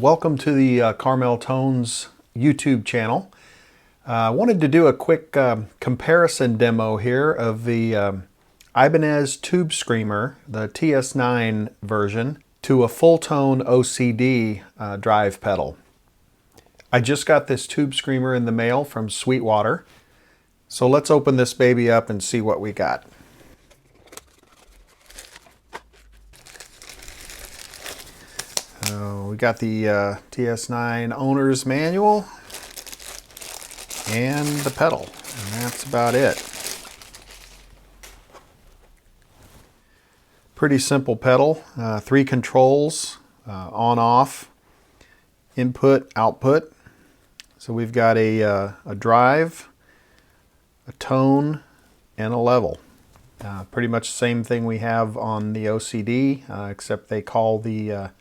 Welcome to the Carmel Tones YouTube channel. I wanted to do a quick comparison demo here of the Ibanez Tube Screamer, the TS9 version, to a Fulltone OCD drive pedal. I just got this Tube Screamer in the mail from Sweetwater, so let's open this baby up and see what we got. We got the TS9 owner's manual and the pedal, and that's about it. Pretty simple pedal, 3 controls, on off, input, output. So we've got a drive, a tone, and a level. Pretty much the same thing we have on the OCD, except they call the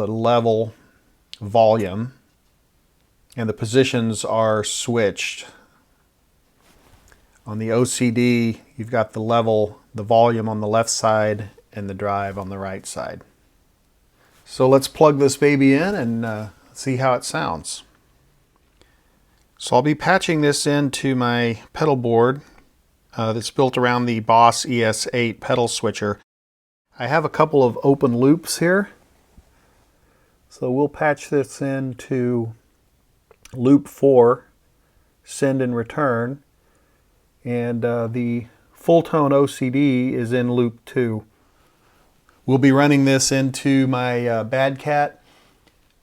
level volume, and the positions are switched. On the OCD, you've got the level, the volume on the left side and the drive on the right side. So let's plug this baby in and see how it sounds. So I'll be patching this into my pedal board that's built around the Boss ES8 pedal switcher. I have a couple of open loops here. So we'll patch this into loop 4, send and return, and the Fulltone OCD is in loop 2. We'll be running this into my Bad Cat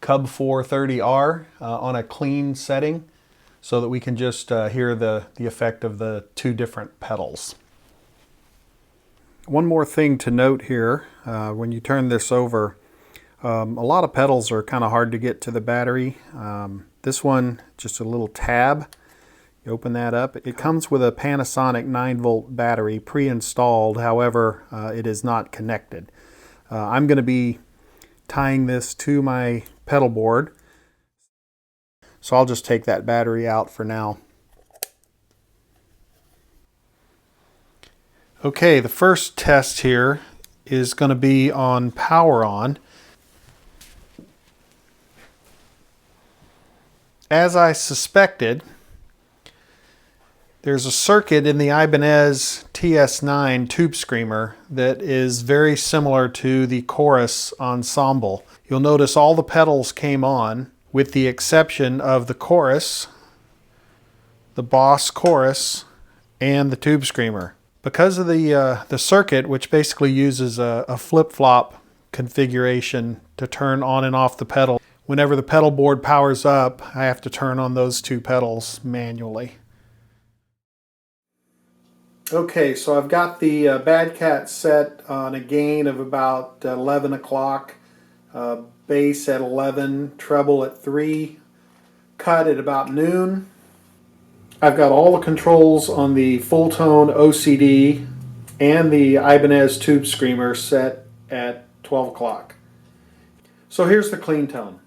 Cub 430R on a clean setting so that we can just hear the effect of the 2 different pedals. One more thing to note here, when you turn this over, a lot of pedals are kind of hard to get to the battery. This one, just a little tab. You open that up. It comes with a Panasonic 9-volt battery pre-installed. However, it is not connected. I'm going to be tying this to my pedal board, so I'll just take that battery out for now. Okay, the first test here is going to be on power on. As I suspected, there's a circuit in the Ibanez TS9 Tube Screamer that is very similar to the chorus ensemble. You'll notice all the pedals came on with the exception of the chorus, the Boss chorus, and the Tube Screamer. Because of the circuit, which basically uses a flip-flop configuration to turn on and off the pedal, whenever the pedal board powers up, I have to turn on those 2 pedals manually. Okay, so I've got the Bad Cat set on a gain of about 11 o'clock, bass at 11, treble at 3, cut at about noon. I've got all the controls on the Fulltone OCD and the Ibanez Tube Screamer set at 12 o'clock. So here's the clean tone.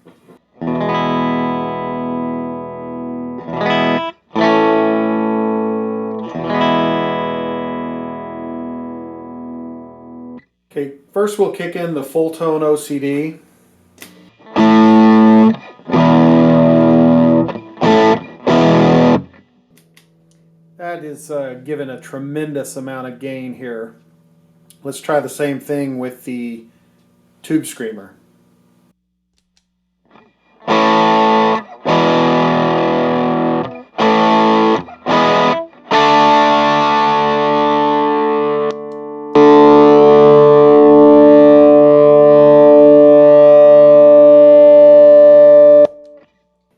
Okay, first we'll kick in the Fulltone OCD. That is given a tremendous amount of gain here. Let's try the same thing with the Tube Screamer.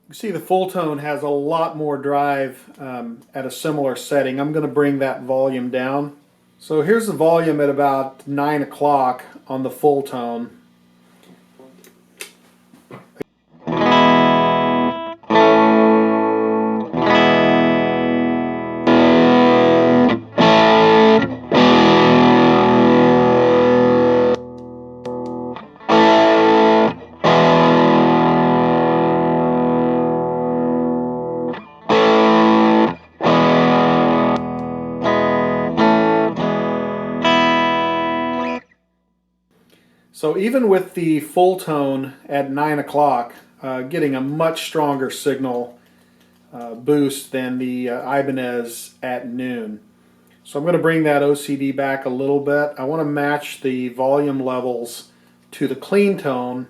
You see the Fulltone has a lot more drive at a similar setting. I'm going to bring that volume down. So here's the volume at about 9 o'clock on the Fulltone. So even with the Fulltone at 9 o'clock, getting a much stronger signal boost than the Ibanez at noon. So I'm going to bring that OCD back a little bit. I want to match the volume levels to the clean tone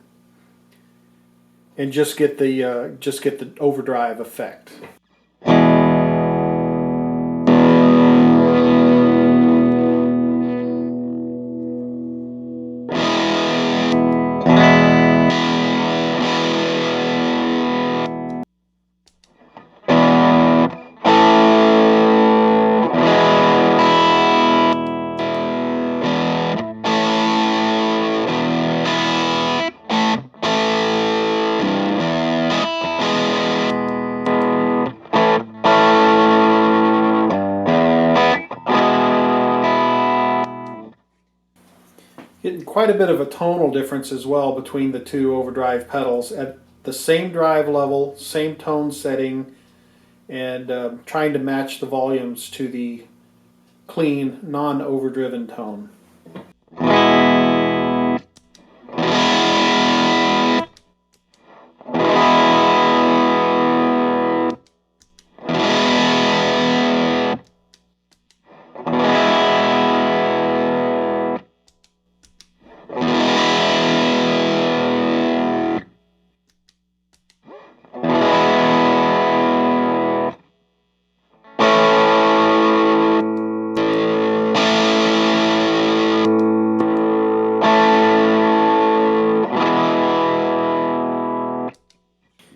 and just get the overdrive effect. Getting quite a bit of a tonal difference as well between the two overdrive pedals at the same drive level, same tone setting, and trying to match the volumes to the clean, non-overdriven tone.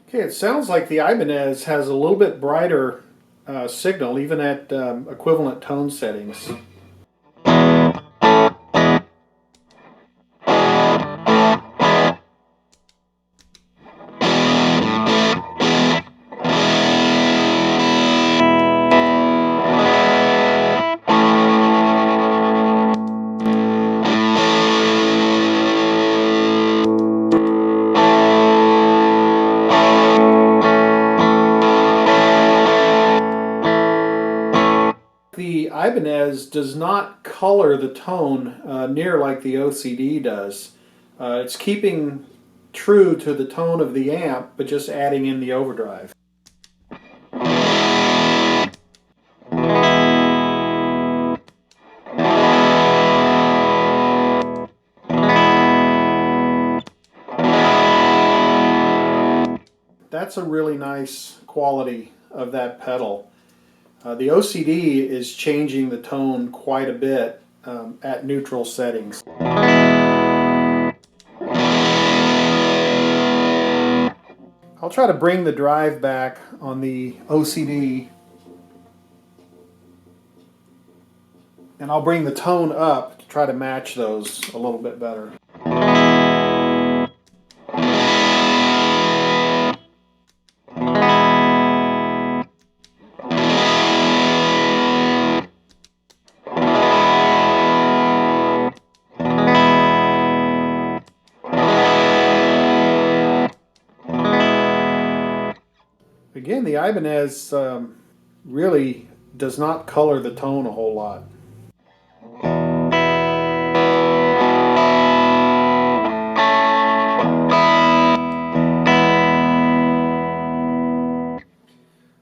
Okay, it sounds like the Ibanez has a little bit brighter signal, even at equivalent tone settings. The Ibanez does not color the tone near like the OCD does. It's keeping true to the tone of the amp, but just adding in the overdrive. That's a really nice quality of that pedal. The OCD is changing the tone quite a bit at neutral settings. I'll try to bring the drive back on the OCD, and I'll bring the tone up to try to match those a little bit better. Again, the Ibanez really does not color the tone a whole lot.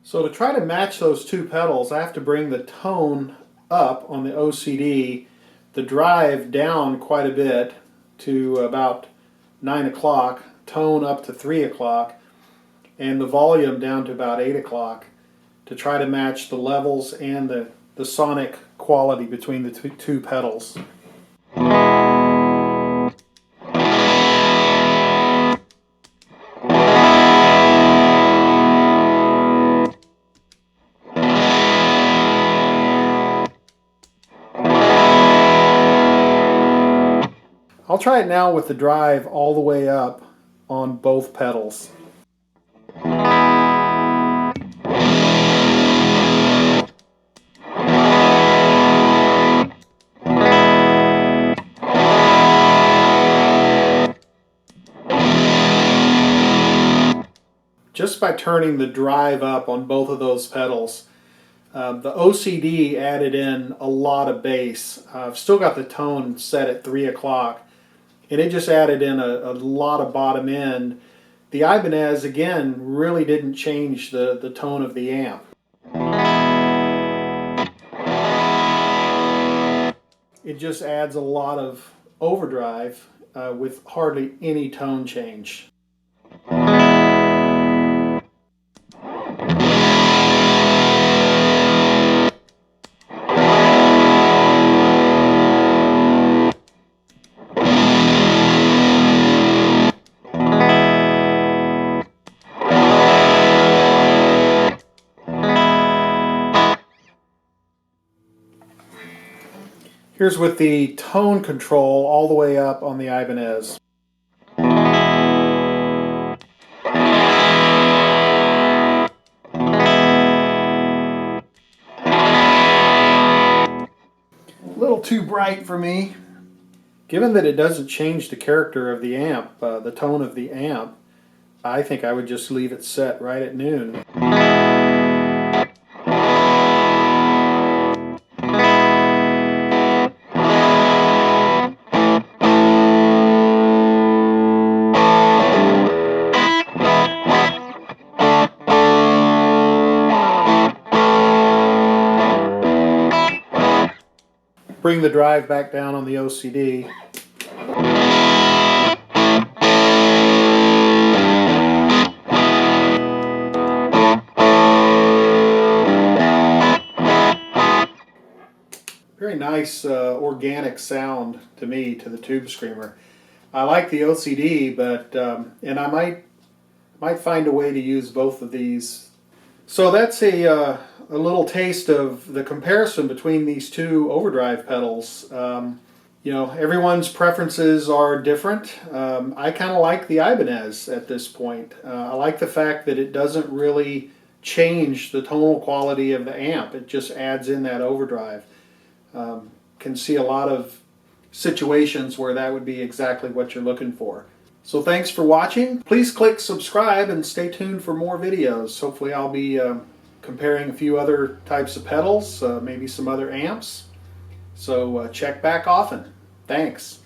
So to try to match those two pedals, I have to bring the tone up on the OCD, the drive down quite a bit to about 9 o'clock, tone up to 3 o'clock, and the volume down to about 8 o'clock to try to match the levels and the sonic quality between the two pedals. I'll try it now with the drive all the way up on both pedals. Just by turning the drive up on both of those pedals, the OCD added in a lot of bass. I've still got the tone set at 3 o'clock, and it just added in a lot of bottom end. The Ibanez, again, really didn't change the tone of the amp. It just adds a lot of overdrive with hardly any tone change. Here's with the tone control all the way up on the Ibanez. A little too bright for me. Given that it doesn't change the character of the amp, the tone of the amp, I think I would just leave it set right at noon. Bring the drive back down on the OCD. Very nice organic sound to me, to the Tube Screamer. I like the OCD, but and I might find a way to use both of these. So that's a little taste of the comparison between these two overdrive pedals. You know, everyone's preferences are different. I kind of like the Ibanez at this point. I like the fact that it doesn't really change the tonal quality of the amp. It just adds in that overdrive. Can see a lot of situations where that would be exactly what you're looking for. So thanks for watching. Please click subscribe and stay tuned for more videos. Hopefully I'll be comparing a few other types of pedals, maybe some other amps. So check back often. Thanks.